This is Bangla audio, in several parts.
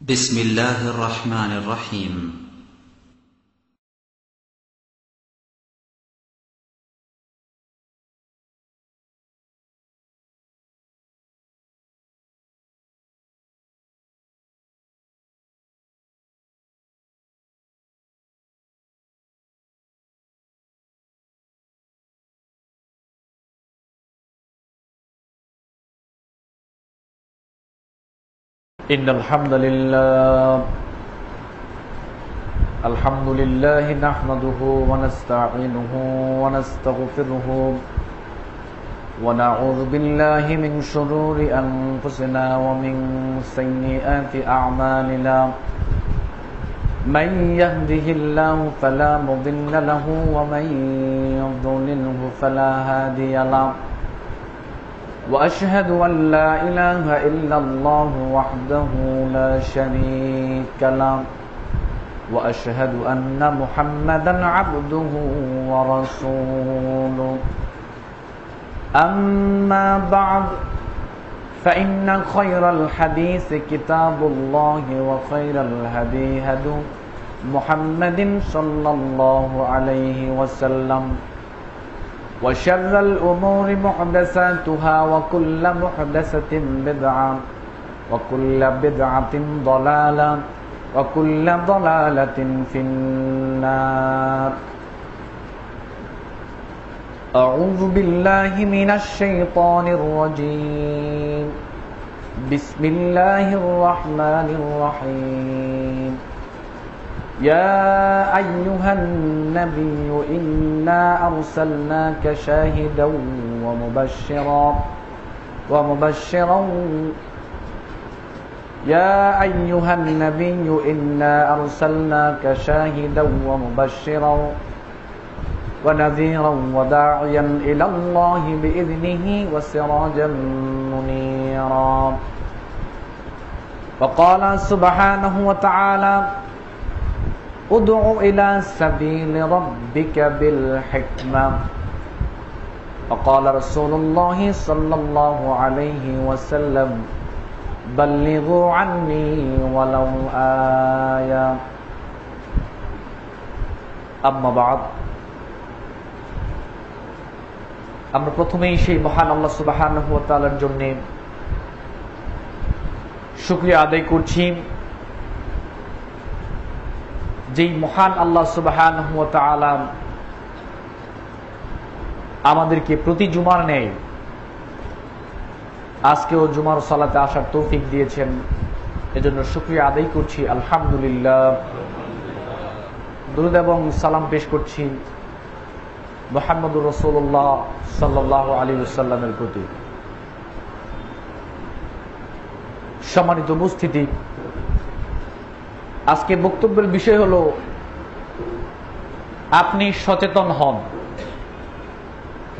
بسم الله الرحمن الرحيم إن الحمد لله نحمده ونستعينه ونستغفره ونعوذ بالله من شرور أنفسنا ومن سيئات أعمالنا من يهده الله فلا مضل له ومن يضلله فلا هادي له وأشهد أن لا إله إلا الله وحده لا شريك له وأشهد أن محمدا عبده ورسوله أما بعد فإن خير الحديث كتاب الله وخير الهدي هدي محمد صلى الله عليه وسلم وشر الأمور محدثاتها وكل محدثة بدعة وكل بدعة ضلالة وكل ضلالة في النار أعوذ بالله من الشيطان الرجيم بسم الله الرحمن الرحيم يا أيها النبي إنا أرسلناك شاهدا ومبشرا يا أيها النبي إنا أرسلناك شاهدا ومبشرا ونذيرا وداعيا إلى الله بإذنه وسراجا منيرا وقال سبحانه وتعالى ادع إلى سبيل ربك بالحكمة وقال رسول الله صلى الله عليه وسلم بلغوا عني ولو آية أما بعد আমরা প্রথমেই সেই মহান আল্লাহ সুবহানাহু ওয়া তাআলার জন্য শুকরিয়া আদায় করছি যেই মহান আল্লাহ সুবহানাহু ওয়া তাআলা আমাদেরকে প্রতি জুমার ন্যায় আজকেও জুমার সালাতে আসার তৌফিক দিয়েছেন, এজন্য শুকরিয়া আদায় করছি আলহামদুলিল্লাহ। দরুদ এবং সালাম পেশ করছি মুহাম্মদুর রাসূলুল্লাহ সাল্লাল্লাহু আলাইহি ওয়াসাল্লামের প্রতি। সম্মানিত উপস্থিতি, আজকে বক্তব্যের বিষয় হলো আপনি সচেতন হন।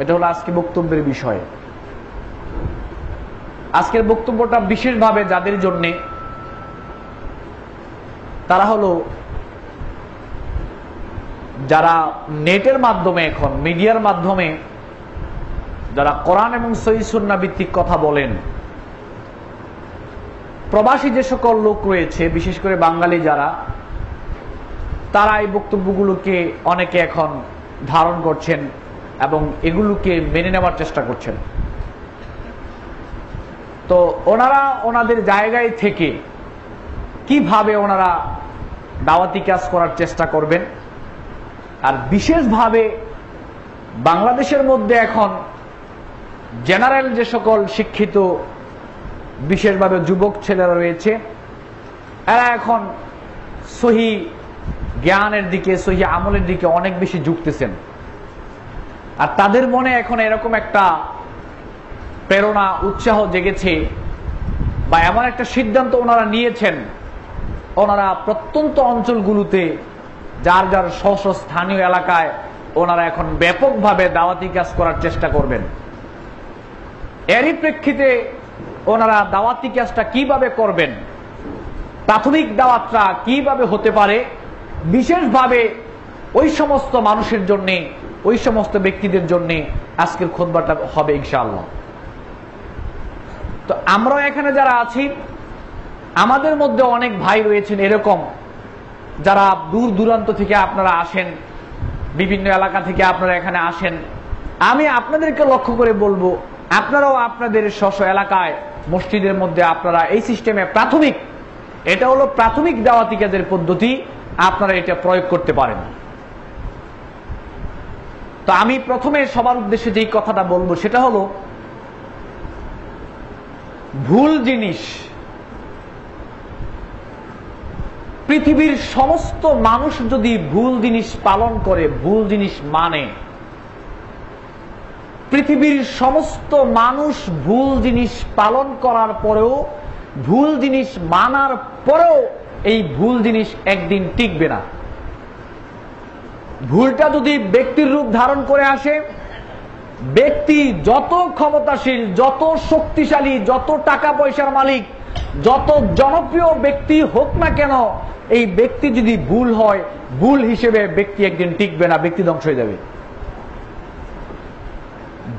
এটা হলো আজকে বক্তব্যের বিষয়। আজকের বক্তব্যটা বিশেষভাবে যাদের জন্য, তারা হলো যারা নেটের মাধ্যমে, এখন মিডিয়ার মাধ্যমে যারা কোরআন এবং সহিহ সুন্নাহ ভিত্তিক কথা বলেন। প্রবাসী যে সকল লোক রয়েছে, বিশেষ করে বাঙালি যারা, তারা এই বক্তব্যগুলোকে অনেকে এখন ধারণ করছেন এবং এগুলোকে মেনে নেওয়ার চেষ্টা করছেন। তো ওনারা ওনাদের জায়গায় থেকে কিভাবে ওনারা দাওয়াতি কাজ করার চেষ্টা করবেন, আর বিশেষভাবে বাংলাদেশের মধ্যে এখন জেনারেল যে সকল শিক্ষিত বিশেষভাবে যুবক ছেলেরা রয়েছে, এরা এখন সহি জ্ঞানের দিকে, সহি আমলের দিকে অনেক বেশি ঝুঁকতেছেন। আর তাদের মনে এখন এরকম একটা প্রেরণা, উৎসাহ জেগেছে, বা এমন একটা সিদ্ধান্ত ওনারা নিয়েছেন, ওনারা প্রত্যন্ত অঞ্চলগুলোতে যার যার স্ব স্থানীয় এলাকায় ওনারা এখন ব্যাপকভাবে দাওয়াতি কাজ করার চেষ্টা করবেন। এরই প্রেক্ষিতে ওনারা দাওয়াতি কাজটা কিভাবে করবেন, প্রাথমিক দাওয়াতটা কিভাবে হতে পারে, বিশেষভাবে ওই সমস্ত মানুষের জন্য, ওই সমস্ত ব্যক্তিদের জন্য আজকের খুতবাটা হবে ইনশাআল্লাহ। তো আমরা এখানে যারা আছি, আমাদের মধ্যে অনেক ভাই রয়েছেন এরকম, যারা দূর দূরান্ত থেকে আপনারা আসেন, বিভিন্ন এলাকা থেকে আপনারা এখানে আসেন। আমি আপনাদেরকে লক্ষ্য করে বলবো, আপনারাও আপনাদের স্ব এলাকায় মসজিদের মধ্যে আপনারা এই সিস্টেমে প্রাথমিক, এটা হলো প্রাথমিক দাওয়াতি কাজের পদ্ধতি, আপনারা এটা প্রয়োগ করতে পারেন। তো আমি প্রথমে সবার উদ্দেশ্যে যেই কথাটা বলবো সেটা হলো, ভুল জিনিস পৃথিবীর সমস্ত মানুষ যদি ভুল জিনিস পালন করে, ভুল জিনিস মানে, পৃথিবীর সমস্ত মানুষ ভুল জিনিস পালন করার পরেও, ভুল জিনিস মানার পরেও এই ভুল জিনিস একদিন টিকবে না। ভুলটা যদি ব্যক্তির রূপ ধারণ করে আসে, ব্যক্তি যত ক্ষমতাশীল, যত শক্তিশালী, যত টাকা পয়সার মালিক, যত জনপ্রিয় ব্যক্তি হোক না কেন, এই ব্যক্তি যদি ভুল হয়, ভুল হিসেবে ব্যক্তি একদিন টিকবে না, ব্যক্তি ধ্বংস হয়ে যাবে।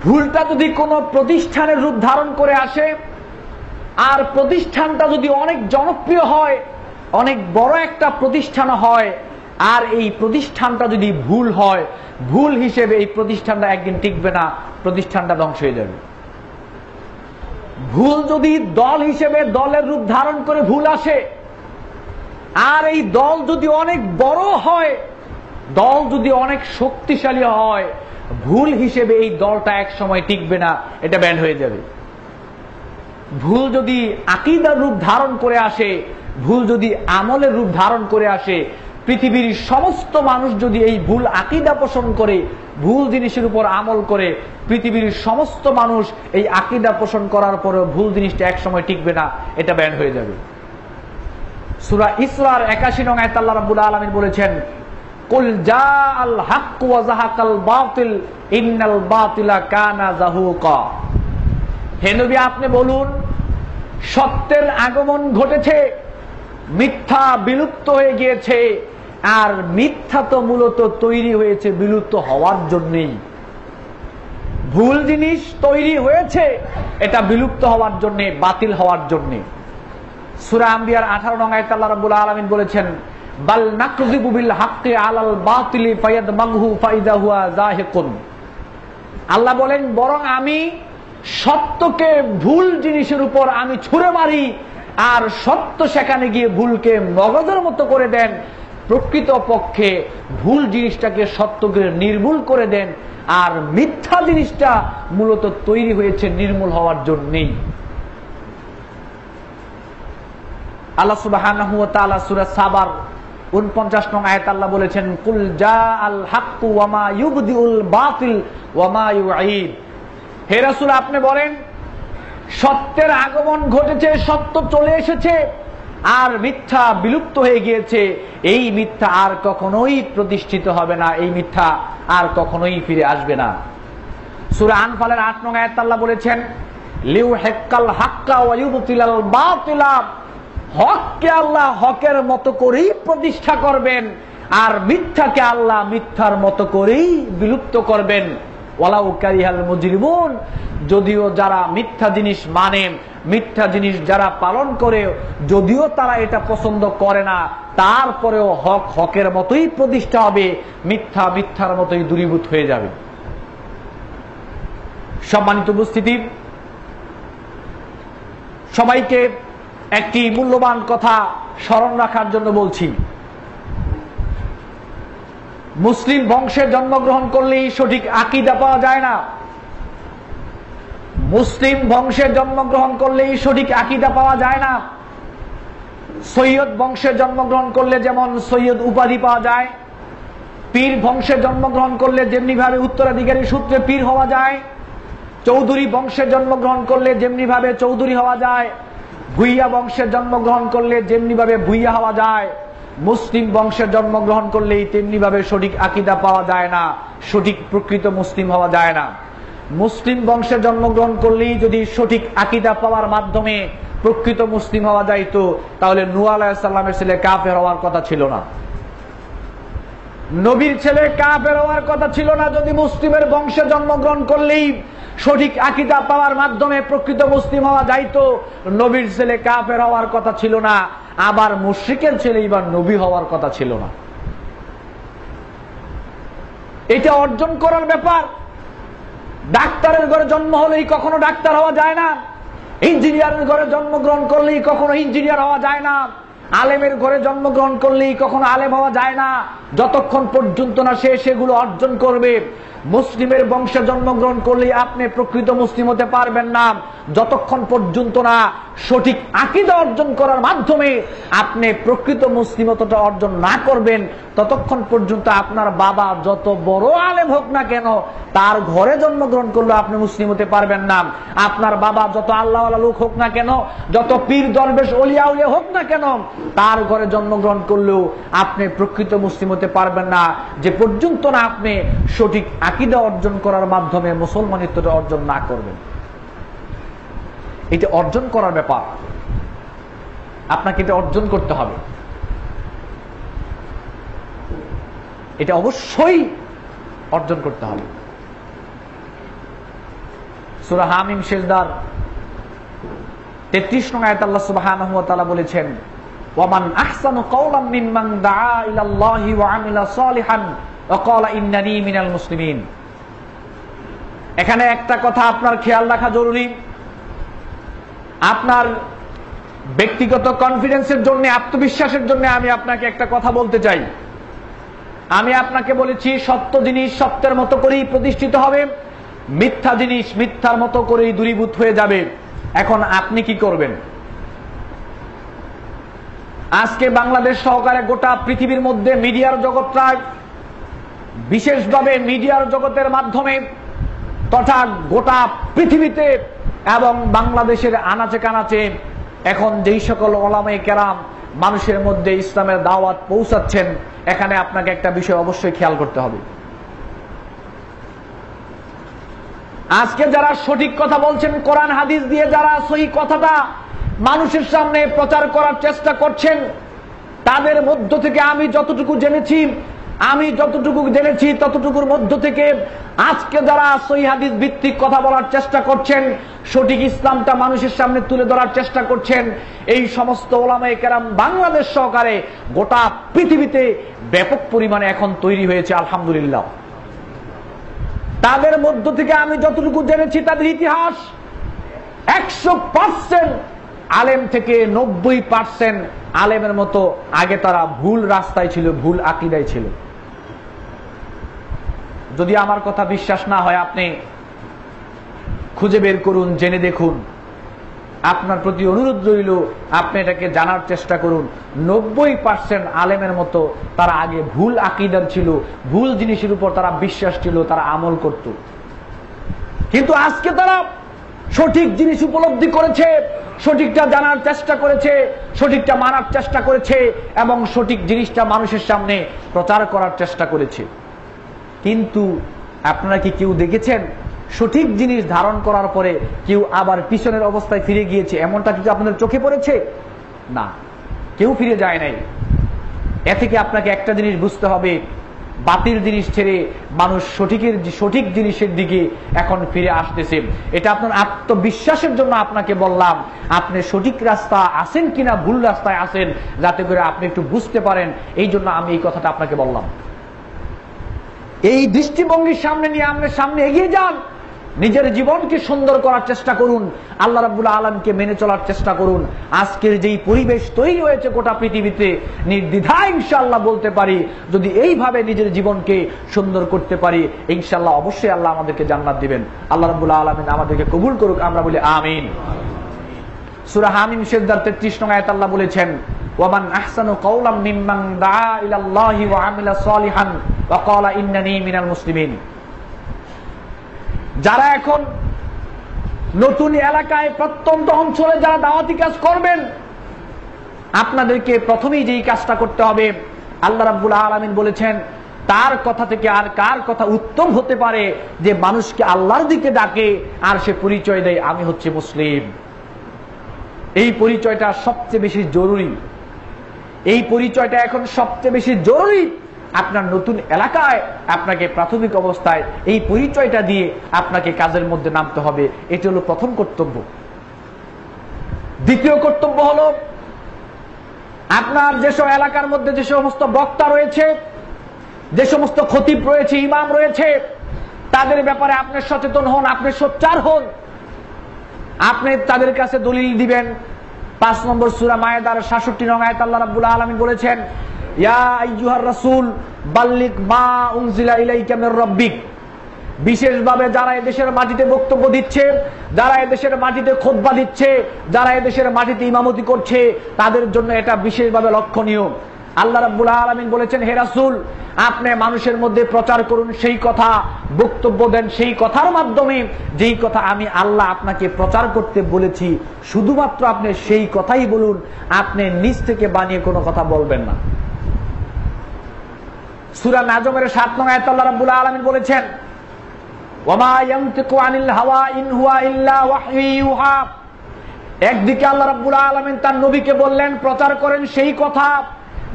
ভুলটা যদি কোনো প্রতিষ্ঠানের রূপ ধারণ করে আসে, আর প্রতিষ্ঠানটা যদি অনেক জনপ্রিয় হয়, অনেক বড় একটা প্রতিষ্ঠান হয়, আর এই প্রতিষ্ঠানটা যদি ভুল হয়, ভুল হিসেবে এই প্রতিষ্ঠানটা একদিন টিকবে না, প্রতিষ্ঠানটা ধ্বংস হয়ে যাবে। ভুল যদি দল হিসেবে, দলের রূপ ধারণ করে ভুল আসে, আর এই দল যদি অনেক বড় হয়, দল যদি অনেক শক্তিশালী হয়, ভুল হিসেবে এই দলটা এক সময় টিকবে না, এটা ব্যান্ড হয়ে যাবে। ভুল যদি আকীদার রূপ ধারণ করে আসে, ভুল যদি আমলের রূপ ধারণ করে আসে, পৃথিবীর সমস্ত মানুষ যদি এই ভুল আকীদা পোষণ করে, ভুল জিনিসের উপর আমল করে, পৃথিবীর সমস্ত মানুষ এই আকীদা পোষণ করার পরেও ভুল জিনিসটা এক সময় টিকবে না, এটা ব্যান্ড হয়ে যাবে। সূরা ইসরার ৮১ নং আয়াতে আল্লাহ রাব্বুল আলামিন বলেছেন, কুল জাআল হাক্কু ওয়া যাহাকাল বাতিল ইন্নাল বাতিলা কানা যাহুকা। হে নবী, আপনি বলুন, সত্যের আগমন ঘটেছে, মিথ্যা বিলুপ্ত হয়ে গিয়েছে, আর মিথ্যা তো মূলত তৈরি হয়েছে বিলুপ্ত হওয়ার জন্যই। ভুল জিনিস তৈরি হয়েছে এটা বিলুপ্ত হওয়ার জন্য, বাতিল হওয়ার জন্য। সূরা আম্বিয়ার 18 নং আয়াতে আল্লাহ রাব্বুল আলামিন বলেছেন, বাল নাকযিবু বিল হাক্কি আলাল বাতিলি ফায়াদমাগহু ফাইদা হুয়া যাহিকুন। আল্লাহ বলেন, বরং আমি সত্যকে ভুল জিনিসের উপর আমি ছুঁড়ে মারি, আর সত্য সেখানে গিয়ে ভুলকে মগজের মতো করে দেন। প্রকৃত পক্ষে ভুল জিনিসটাকে সত্যকে নির্মূল করে দেন, আর মিথ্যা জিনিসটা মূলত তৈরি হয়েছে নির্মূল হওয়ার জন্যই। আল্লাহ সুবহানাহু ওয়া তাআলা সূরা সাবার ৪৯ নং আয়াত আল্লাহ বলেছেন, কুল জাআল হাক্কু ওয়া মা ইউবদিউল বাতিল ওয়া মা ইউঈদ। হে রাসূল, আপনি বলেন, সত্যের আগমন ঘটেছে, সত্য চলে এসেছে, আর মিথ্যা বিলুপ্ত হয়ে গিয়েছে। এই মিথ্যা আর কখনোই প্রতিষ্ঠিত হবে না, এই মিথ্যা আর কখনোই ফিরে আসবে না। সূরা আনফালের ৮ নং আয়াত আল্লাহ বলেছেন, লিউহিক্কাল হাক্কা ওয়া ইউবতিলাল বাতিলা। হককে আল্লাহ হকের মতো করেই প্রতিষ্ঠা করবেন, আর মিথ্যাকে আল্লাহ মিথ্যার মতো করেই বিলুপ্ত করবেন। ওয়ালাউ কারিহাল মুজরিমুন। যদিও যারা মিথ্যা জিনিস মানে, মিথ্যা জিনিস যারা পালন করে, যদিও তারা এটা পছন্দ করে না, তারপরেও হক হকের মতোই প্রতিষ্ঠা হবে, মিথ্যা মিথ্যার মতোই দূরীভূত হয়ে যাবে। সম্মানিত উপস্থিতি, সবাইকে একটি মূল্যবান কথা স্মরণ রাখার জন্য বলছি। মুসলিম বংশে জন্মগ্রহণ করলেই সঠিক আকীদা পাওয়া যায় না। মুসলিম বংশে জন্মগ্রহণ করলেই সঠিক আকীদা পাওয়া যায় না। সৈয়দ বংশে জন্মগ্রহণ করলে যেমন সৈয়দ উপাধি পাওয়া যায়, পীর বংশে জন্মগ্রহণ করলে যেমনি ভাবে উত্তরাধিকারী সূত্রে পীর হওয়া যায়, চৌধুরী বংশে জন্মগ্রহণ করলে যেমনি ভাবে চৌধুরী হওয়া যায়, ভুইয়া বংশে জন্মগ্রহণ করলে যেমনি ভাবে ভুইয়া হওয়া যায়, মুসলিম বংশে জন্মগ্রহণ করলেই তেমনি ভাবে সঠিক আকীদা পাওয়া যায় না, সঠিক প্রকৃত মুসলিম হওয়া যায় না। মুসলিম বংশে জন্মগ্রহণ করলেই যদি সঠিক আকীদা পাওয়ার মাধ্যমে প্রকৃত মুসলিম হওয়া যাইত, তাহলে নূহ আলাইহিস সালামের ছেলে কাফের হওয়ার কথা ছিল না, নবীর ছেলে কাফের হওয়ার কথা ছিল না। যদি মুসলিমের বংশে জন্মগ্রহণ করলেই সঠিক আকীদা পাওয়ার মাধ্যমে প্রকৃত মুসলিম হওয়া যাইতো, নবীর ছেলে কাফের হওয়ার কথা ছিল না, আবার মুশরিকের ছেলে এবার নবী হওয়ার কথা ছিল না। এটা অর্জন করার ব্যাপার। ডাক্তারের ঘরে জন্ম হলেই কখনো ডাক্তার হওয়া যায় না, ইঞ্জিনিয়ারের ঘরে জন্মগ্রহণ করলেই কখনো ইঞ্জিনিয়ার হওয়া যায় না, আলেমের ঘরে জন্মগ্রহণ করলেই কখনো আলেম হওয়া যায় না, যতক্ষণ পর্যন্ত না সে সেগুলো অর্জন করবে। মুসলিমের বংশে জন্মগ্রহণ করলেই আপনি প্রকৃত মুসলিম হতে পারবেন না, যতক্ষণ পর্যন্ত না সঠিক আকীদা অর্জন করার মাধ্যমে আপনি প্রকৃত মুসলিমতটা অর্জন না করবেন, ততক্ষণ পর্যন্ত আপনার বাবা যত বড় আলেম হোক না কেন, তার ঘরে জন্মগ্রহণ করলে আপনি মুসলিম হতে পারবেন না। আপনার বাবা যত আল্লাহওয়ালা লোক হোক না কেন, যত পীর দরবেশ ওলিয়া উলিয়া হোক না কেন, তার ঘরে জন্মগ্রহণ করলেও আপনি প্রকৃত মুসলিম হতে পারবেন না, যে পর্যন্ত না আপনি সঠিক আকীদা অর্জন করার মাধ্যমে মুসলমানিত্বটা অর্জন না করবেন। এটা অর্জন করার ব্যাপার, আপনাকে এটা অর্জন করতে হবে। এটা অবশ্যই অর্জন করতে হবে। সূরা হামিম সিজদার 33 নং আয়াতে আল্লাহ সুবহানাহু ওয়া তাআলা বলেছেন, ওয়ামান আহসানু কাওলাম মিম্মান দাআ ইলাল্লাহি ওয়া আমিলা সালিহান ওয়া ক্বালা ইন্নানী মিনাল মুসলিমিন। এখানে একটা কথা আপনার খেয়াল রাখা জরুরি। আপনার ব্যক্তিগত কনফিডেন্সের জন্য, আত্মবিশ্বাসের জন্য আমি আপনাকে একটা কথা বলতে চাই। আমি আপনাকে বলেছি সত্য জিনিস সত্যের মতো করেই প্রতিষ্ঠিত হবে, মিথ্যা জিনিস মিথ্যার মতো করেই দূরীভূত হয়ে যাবে। এখন আপনি কি করবেন? আজকে বাংলাদেশ সহকারে গোটা পৃথিবীর মধ্যে মিডিয়ার জগৎটা, বিশেষভাবে মিডিয়ার জগতের মাধ্যমে তথা গোটা পৃথিবীতে এবং বাংলাদেশের আনাচে কানাচে এখন যেই সকল ওলামায়ে কেরাম মানুষের মধ্যে ইসলামের দাওয়াত পৌঁছাচ্ছেন, এখানে আপনাকে একটা বিষয় অবশ্যই খেয়াল করতে হবে। আজকে যারা সঠিক কথা বলছেন, কোরআন হাদিস দিয়ে যারা সহি কথাটা মানুষের সামনে প্রচার করার চেষ্টা করছেন, তাদের মধ্য থেকে আমি যতটুকু জেনেছি ততটুকুর মধ্য থেকে আজকে যারা সহিহ হাদিস ভিত্তিক কথা বলার চেষ্টা করছেন, সঠিক ইসলামটা মানুষের সামনে তুলে ধরার চেষ্টা করছেন, এই সমস্ত ওলামায়ে কেরাম বাংলাদেশ সহকারে গোটা পৃথিবীতে ব্যাপক পরিমাণে এখন তৈরি হয়েছে, আলহামদুলিল্লাহ। তাদের মধ্য থেকে আমি যতটুকু জেনেছি, তাদের ইতিহাস 100% আলেম থেকে 90% আলেমের মতো আগে তারা ভুল রাস্তায় ছিল, ভুল আকীদায় ছিল। যদি আমার কথা বিশ্বাস না হয়, আপনি খুঁজে বের করুন, জেনে দেখুন। আপনার প্রতি অনুরোধ রইল, আপনি এটাকে জানার চেষ্টা করুন। 90% আলেমের মতো তারা আগে ভুল আকীদার ছিল, ভুল জিনিসের উপর তারা বিশ্বাস ছিল, তারা আমল করত। কিন্তু আজকে তারা সঠিক জিনিস উপলব্ধি করেছে, সঠিকটা জানার চেষ্টা করেছে, সঠিকটা মানার চেষ্টা করেছে এবং সঠিক জিনিসটা মানুষের সামনে প্রচার করার চেষ্টা করেছে। কিন্তু আপনারা কি কেউ দেখেছেন সঠিক জিনিস ধারণ করার পরে কেউ আবার পিছনের অবস্থায় ফিরে গিয়েছে? এমনটা কিছু আপনাদের চোখে পড়েছে? না, কেউ ফিরে যায় নাই। এ থেকে আপনাকে একটা জিনিস বুঝতে হবে, বাতিল জিনিস ছেড়ে মানুষ সঠিক জিনিসের দিকে এখন ফিরে আসতেছে। এটা আপনার আত্মবিশ্বাসের জন্য আপনাকে বললাম, আপনি সঠিক রাস্তা আছেন কিনা ভুল রাস্তায় আছেন, যাতে করে আপনি একটু বুঝতে পারেন। এই জন্য আমি এই কথাটা আপনাকে বললাম। এই দৃষ্টিভঙ্গির সামনে নিয়ে আপনি সামনে এগিয়ে যান, নিজের জীবনকে সুন্দর করার চেষ্টা করুন, আল্লাহ রাব্বুল আলামিনকে মেনে চলার চেষ্টা করুন। আজকের যেই পরিবেশ তৈরি হয়েছে গোটা পৃথিবীতে, নির্দ্বিধায় ইনশাআল্লাহ বলতে পারি, যদি এইভাবে নিজের জীবনকে সুন্দর করতে পারি, ইনশাআল্লাহ অবশ্যই আল্লাহ আমাদেরকে জান্নাত দিবেন। আল্লাহ রাব্বুল আলামিন আমাদেরকে কবুল করুক, আমরা বলি আমিন। সূরা হামিম সিজদার 33 নং আয়াতে আল্লাহ বলেছেন, ওয়ামান আহসানু কাওলাম মিম্মান দাআ ইলাল্লাহি ওয়া আমিলা সালিহান ওয়া ক্বালা ইন্নানী মিনাল মুসলিমিন। যারা এখন নতুন এলাকায় প্রত্যন্ত অঞ্চলে যারা দাওয়াতি কাজ করবেন, আপনাদেরকে প্রথমেই যেই কাজটা করতে হবে, আল্লাহ রাব্বুল আলামিন বলেছেন, তার কথা থেকে আর কার কথা উত্তম হতে পারে যে মানুষকে আল্লাহর দিকে ডাকে আর সে পরিচয় দেয় আমি হচ্ছে মুসলিম। এই পরিচয়টা সবচেয়ে বেশি জরুরি। এই পরিচয়টা এখন সবচেয়ে বেশি জরুরি। আপনার নতুন এলাকায় আপনাকে প্রাথমিক অবস্থায় এই পরিচয়টা দিয়ে আপনাকে কাজের মধ্যে নামতে হবে। এটি হলো প্রথম কর্তব্য। দ্বিতীয় কর্তব্য হলো আপনার যেসব এলাকার মধ্যে যে সমস্ত বক্তা রয়েছে, যে সমস্ত খতিব রয়েছে, ইমাম রয়েছে, তাদের ব্যাপারে আপনি সচেতন হন, আপনি সোচ্চার হন। আপনি তাদের কাছে দলিল দিবেন। 5 নম্বর সূরা মায়েদার 66 নং আয়াত আল্লাহ রাব্বুল আলামিন বলেছেন, ইয়া আইয়ুহার রাসূল বাল্লিগ মা উনজিলা ইলাইকা মির রাব্বিক। বিশেষভাবে যারা এদেশের মাটিতে বক্তব্য দিচ্ছে, যারা এদেশের মাটিতে খুতবা দিচ্ছে, যারা এদেশের মাটিতে ইমামতি করছে, তাদের জন্য এটা বিশেষভাবে লক্ষণীয়। আল্লাহ রাব্বুল আলামিন বলেছেন, হে রাসূল, আপনি মানুষের মধ্যে প্রচার করুন সেই কথা, বক্তব্য দেন সেই কথার মাধ্যমে যেই কথা আমি আল্লাহ আপনাকে প্রচার করতে বলেছি, শুধুমাত্র আপনি সেই কথাই বলুন, আপনি নিজ থেকে বানিয়ে কোনো কথা বলবেন না। সূরা নাজমের 7 নং আয়াতে আল্লাহ রাব্বুল আলামিন বলেছেন, ওয়ামা ইয়ানতিকু আনিল হাওয়া ইন হুয়া ইল্লা ওয়াহয়ু ইউহা। একদিকে আল্লাহ রাব্বুল আলামিন তার নবীকে বললেন প্রচার করেন সেই কথা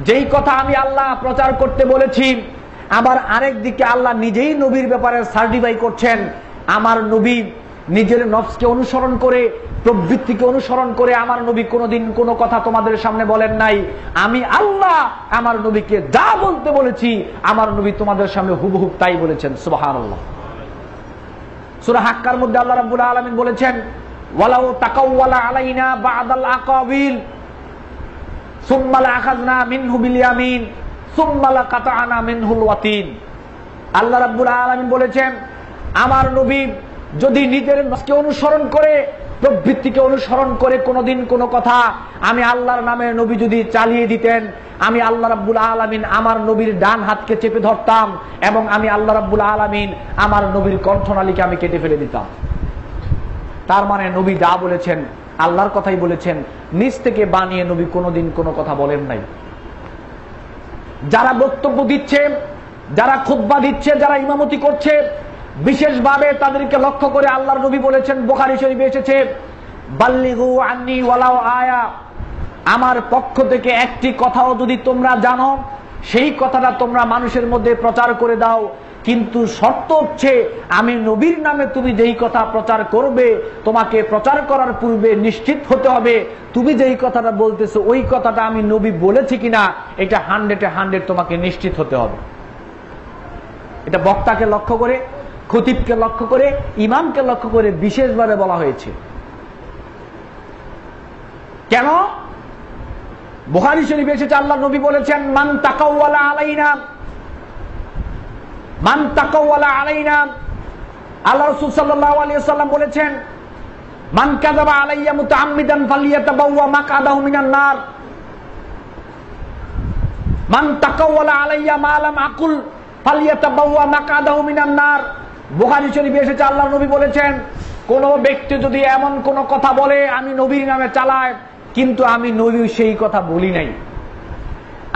যেই কথা আমি আল্লাহ প্রচার করতে বলেছি। আবার আরেক দিকে আল্লাহ নিজেই নবীর ব্যাপারে সার্টিফাই করছেন, আমার নবী নিজের নফসকে অনুসরণ করে, প্রবৃত্তিকে অনুসরণ করে আমার নবী কোনোদিন কোনো কথা তোমাদের সামনে বলেন নাই। আমি আল্লাহ আমার নবীকে যা বলতে বলেছি আমার নবী তোমাদের সামনে হুবহু তাই বলেছেন। সুবহানাল্লাহ। সূরা হাক্কার মধ্যে আল্লাহ রাব্বুল আলামিন বলেছেন, ওয়ালাউ তাকাওয়ালা আলাইনা বা'দাল আকাবিল সুম্মা লাআখাযনা মিনহু বিল ইয়ামিন সুম্মা লাকাতা'না মিনহুল ওয়াতিন। আল্লাহ রাব্বুল আলামিন বলেছেন, আমার নবী যদি নিজের নফসকে অনুসরণ করে, প্রবৃত্তিকে অনুসরণ করে কোনোদিন কোনো কথা আমি আল্লাহর নামে নবী যদি চালিয়ে দিতেন, আমি আল্লাহ রাব্বুল আলামিন আমার নবীর ডান হাতকে চেপে ধরতাম এবং আমি আল্লাহ রাব্বুল আলামিন আমার নবীর কণ্ঠনালীকে আমি কেটে ফেলে দিতাম। তার মানে নবী যা বলেছেন আল্লাহর কথাই বলেছেন, নিজ থেকে বানিয়ে নবী কোনোদিন কোনো কথা বলেন নাই। যারা বক্তব্য দিচ্ছে, যারা খুতবা দিচ্ছে, যারা ইমামতি করছে, বিশেষভাবে তাদেরকে লক্ষ্য করে আল্লাহর নবী বলেছেন, বুখারী শরীফে এসেছে, বাল্লিগু আন্নী ওয়ালাউ আয়া। আমার পক্ষ থেকে একটি কথাও যদি তোমরা জানো, সেই কথাটা তোমরা মানুষের মধ্যে প্রচার করে দাও। কিন্তু শর্ত হচ্ছে আমি নবীর নামে তুমি যেই কথা প্রচার করবে, তোমাকে প্রচার করার পূর্বে নিশ্চিত হতে হবে তুমি যেই কথাটা বলতেছো ওই কথাটা আমি নবী বলেছি কিনা, এটা 100-100 তোমাকে নিশ্চিত হতে হবে। এটা বক্তাকে লক্ষ্য করে, খতিবকে লক্ষ্য করে, ইমামকে লক্ষ্য করে বিশেষভাবে বলা হয়েছে। কেন? বুখারী শরীফে এসেছে, আল্লাহ নবী বলেছেন, মান তাকাওয়ালা আলাইনা, মান তাকাওয়ালা আলাইনা। আল্লাহ রাসূল সাল্লাল্লাহু আলাইহি ওয়াসাল্লাম বলেছেন, মান কাযাবা আলাইয়া মুতাআম্মিদান ফালিয়াতাবাওয়া মাকআদাহু মিনান নার। মান তাকাওয়ালা আলাইয়া মা লাম আকুল ফালিয়াতাবাওয়া মাকআদাহু মিনান নার। বুখারী শরীফে এসেছে, আল্লাহ নবী বলেছেন, কোন ব্যক্তি যদি এমন কোন কথা বলে আমি নবীর নামে চালায়, কিন্তু আমি নবী সেই কথা বলি নাই,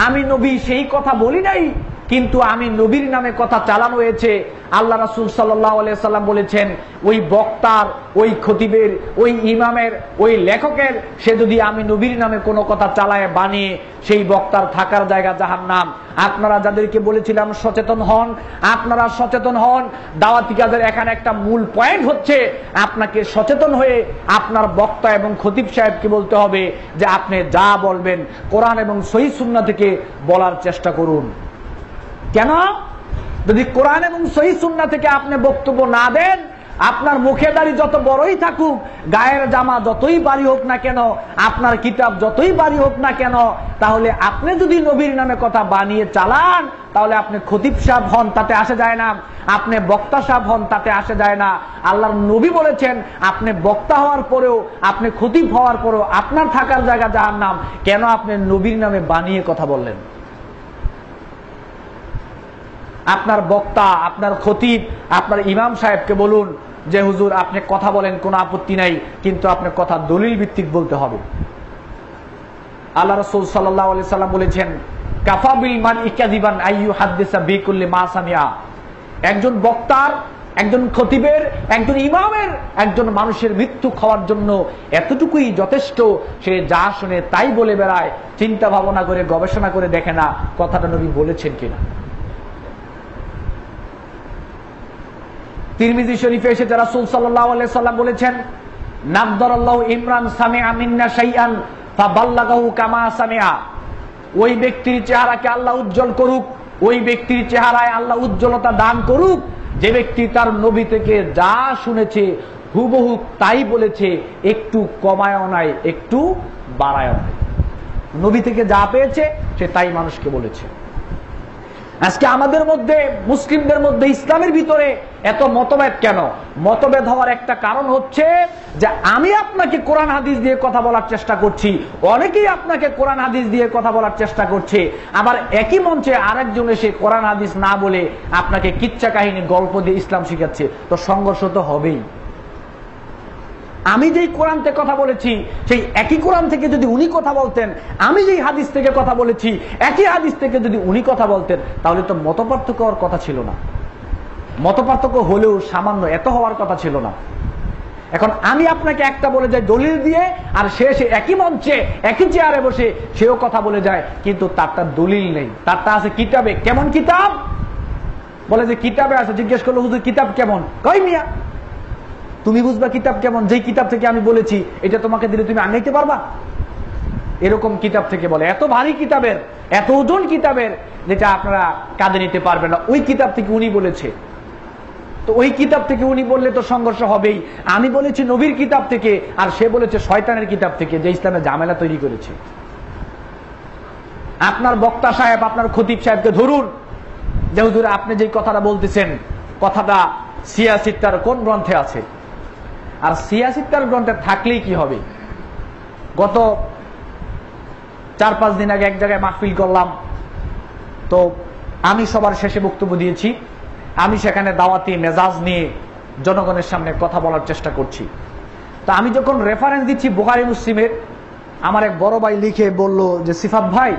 আমি নবী সেই কথা বলি নাই, কিন্তু আমি নবীর নামে কথা চালানো হয়েছে, আল্লাহ রাসূল সাল্লাল্লাহু আলাইহি সাল্লাম বলেছেন, ওই বক্তার, ওই খতিবের, ওই ইমামের, ওই লেখকের, সে যদি আমি নবীর নামে কোনো কথা চালায় বানিয়ে, সেই বক্তার থাকার জায়গা জাহান্নাম। আপনারা যাদেরকে বলেছিলাম সচেতন হন, আপনারা সচেতন হন। দাওয়াতি কাজের এখানে একটা মূল পয়েন্ট হচ্ছে আপনাকে সচেতন হয়ে আপনার বক্তা এবং খতিব সাহেবকে বলতে হবে যে আপনি যা বলবেন কোরআন এবং সহিহ সুন্নাহ থেকে বলার চেষ্টা করুন। কেন? যদি কোরআন এবং সহিহ সুন্নাহ থেকে আপনি বক্তব্য না দেন, আপনার মুখে দাড়ি যত বড়ই থাকুক, গায়ের জামা যতই ভারী হোক না কেন, আপনার কিতাব যতই ভারী হোক না কেন, তাহলে আপনি যদি নবীর নামে কথা বানিয়ে চালান, তাহলে আপনি খতিব সাহেব হন তাতে আসে যায় না, আপনি বক্তা সাহেব হন তাতে আসে যায় না। আল্লাহর নবী বলেছেন, আপনি বক্তা হওয়ার পরেও, আপনি খতিব হওয়ার পরেও আপনার থাকার জায়গা জাহান্নাম। কেন আপনি নবীর নামে বানিয়ে কথা বললেন? আপনার বক্তা, আপনার খতিব, আপনার ইমাম সাহেবকে বলুন যে হুজুর আপনি কথা বলেন, কোনো আপত্তি নাই, কিন্তু আপনার কথা দলিল ভিত্তিক বলতে হবে। আল্লাহ রাসূল সাল্লাল্লাহু আলাইহি সাল্লাম বলেছেন, কাফা বিল মারই কাযিবান আইয়ু হাদিসা বিকুল্লি মা সামিআ। একজন বক্তার, একজন খতিবের, একজন ইমামের, একজন মানুষের মৃত্যু খাওয়ার জন্য এতটুকুই যথেষ্ট, সে যা শুনে তাই বলে বেড়ায়, চিন্তা ভাবনা করে গবেষণা করে দেখে না কথাটা নবী বলেছেন কিনা। তিরমিজি শরীফে এসেছে রাসূল সাল্লাল্লাহু আলাইহি সাল্লাম বলেছেন, নাদদারাল্লাহু ইমরান সামিআ মিন্না শাইআন ফাবাল্লাগাহু কামা সামিআ। ওই ব্যক্তির চেহারাকে আল্লাহ উজ্জ্বল করুক, ওই ব্যক্তির চেহারায় আল্লাহ উজ্জ্বলতা দান করুক যে ব্যক্তি তার নবী থেকে যা শুনেছে হুবহু তাই বলেছে, একটু কমায়ও নাই একটু বাড়ায়ও নাই। নবী থেকে যা পেয়েছে সে তাই মানুষকে বলেছে। আজকে আমাদের মধ্যে, মুসলিমদের মধ্যে, ইসলামের ভিতরে এত মতভেদ কেন? মতভেদ হওয়ার একটা কারণ হচ্ছে যে আমি আপনাকে কোরআন হাদিস দিয়ে কথা বলার চেষ্টা করছি, অনেকেই আপনাকে কোরআন হাদিস দিয়ে কথা বলার চেষ্টা করছে, আবার একই মঞ্চে আরেকজন এসে কোরআন হাদিস না বলে আপনাকে কিচ্ছা কাহিনী গল্প দিয়ে ইসলাম শিখাচ্ছে। তো সংঘর্ষ তো হবেই। আমি যেই কোরআন থেকে কথা বলেছি সেই একই কোরআন থেকে যদি উনি কথা বলতেন, আমি যেই হাদিস থেকে কথা বলেছি একই হাদিস থেকে যদি উনি কথা বলতেন, তাহলে তো মতপার্থক্য হওয়ার কথা ছিল না। মতপার্থক্য হলেও সামান্য, এত হওয়ার কথা ছিল না। এখন আমি আপনাকে একটা বলে যাই দলিল দিয়ে, আর সে একই মঞ্চে একই চেয়ারে বসে সেও কথা বলে যায়, কিন্তু তারটা দলিল নেই, তারটা আছে কিতাবে। কেমন কিতাব? বলে যে কিতাবে আছে। জিজ্ঞেস করলো হুজুর কিতাব কেমন? কই মিয়া তুমি বুঝবা কিতাব কেমন? যেই কিতাব থেকে আমি বলেছি এটা তোমাকে দিলে তুমি আনাইতে পারবা? এরকম কিতাব থেকে বলে। এত ভারী কিতাবের, এত ওজন কিতাবের, যেটা আপনারা কাঁধে নিতে পারবেন না, ওই কিতাব থেকে উনি বলেছে। তো ওই কিতাব থেকে উনি বললে তো সংঘর্ষ হবেই। আমি বলেছি নবীর কিতাব থেকে, আর সে বলেছে শয়তানের কিতাব থেকে, যে ইসলামে ঝামেলা তৈরি করেছে। আপনার বক্তা সাহেব, আপনার খতিব সাহেবকে ধরুন যে হুজুর আপনি যে কথাটা বলতেছেন, কথাটা সিয়াসিত্তার কোন গ্রন্থে আছে? আর সিয়াসিত্তার গ্রন্থে থাকলেই কি হবে? গত 4-5 দিন আগে এক জায়গায় মাহফিল করলাম, তো আমি সবার শেষে বক্তব্য দিয়েছি। আমি সেখানে দাওয়াতি মেজাজ নিয়ে জনগণের সামনে কথা বলার চেষ্টা করছি। তো আমি যখন রেফারেন্স দিচ্ছি বুখারী মুসলিমের, আমার এক বড় ভাই লিখে বলল যে সিফাত ভাই,